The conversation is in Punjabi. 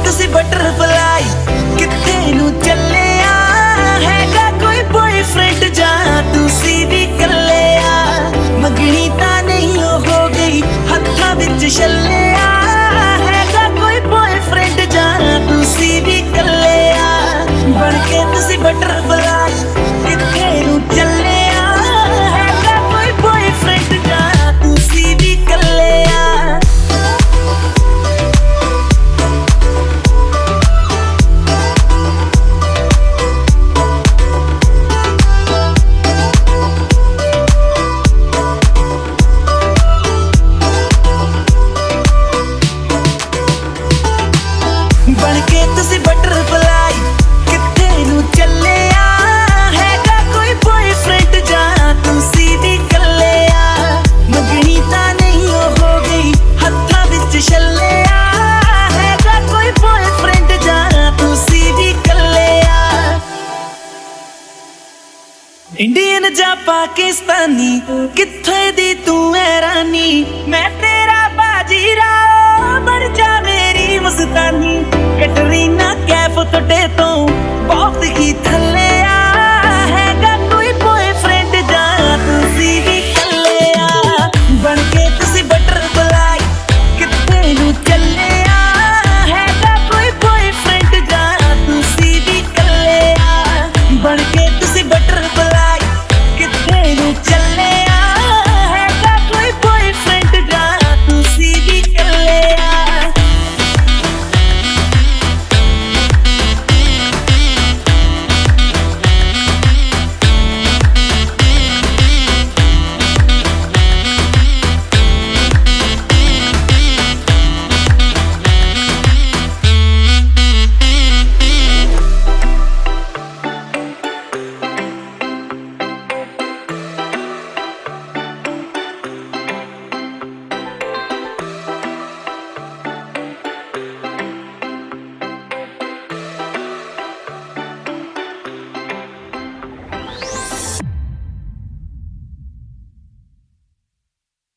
ਤੁਸੀਂ ਬਟਰਫਲਾਈ ਕਿੱਥੇ ਨੂੰ ਚੱਲਿਆ ਹੈਗਾ ਕੋਈ ਬॉयਫ੍ਰੈਂਡ ਜਾਂ ਤੁਸੀਂ ਵੀ ਕੱਲਿਆ ਮੰਗਣੀ ਤਾਂ ਨਹੀਂ ਹੋ ਗਈ ਹੱਥਾਂ ਵਿੱਚ ਛੱਲਿਆ ਹੈਗਾ ਕੋਈ ਬॉयਫ੍ਰੈਂਡ ਜਾਂ ਤੁਸੀਂ ਵੀ ਕੱਲਿਆ ਬਣ ਕੇ ਤੁਸੀਂ ਬਟਰਫਲਾਈ ਕਿੱਥੇ ਨੂੰ ਚੱਲਿਆ ਹੈਗਾ ਕੋਈ ਬॉयਫ੍ਰੈਂਡ ਜਾਂ ਤੁਸੀਂ ਵੀ ਕੱਲਿਆ ਬਣ ਕੇ ਤੁਸੀਂ ਬਟਰਫਲਾਈ ਕਿੱਥੇ ਨੂੰ ਚੱਲਿਆ ਹੈਗਾ ਕੋਈ ਬॉयਫ੍ਰੈਂਡ ਜਾਂ ਤੁਸੀਂ ਵੀ ਕੱਲਿਆ ਮੰਗਣੀ ਤਾਂ ਨਹੀਂ ਹੋ ਗਈ ਹੱਥਾਂ ਵਿੱਚ ਛੱਲਿਆ ਹੈਗਾ ਕੋਈ ਬॉयਫ੍ਰੈਂਡ ਜਾਂ ਤੁਸੀਂ ਵੀ ਕੱਲਿਆ ਇੰਡੀਅਨ ਜਾਂ ਪਾਕਿਸਤਾਨੀ ਕਿੱਥੇ ਦੀ ਤੂੰ ਐ ਰਾਨੀ ਮੈਂ ਤੇਰਾ ਬਾਜੀਰਾਓ ਬਣ ਜਾ ਮੇਰੀ ਮਸਤਾਨੀ ਕੈਟਰੀਨਾ ਕੈਫ ਤੁਹਾਡੇ ਤੋਂ ਬਹੁਤ ਹੀ ਥੱਲੇ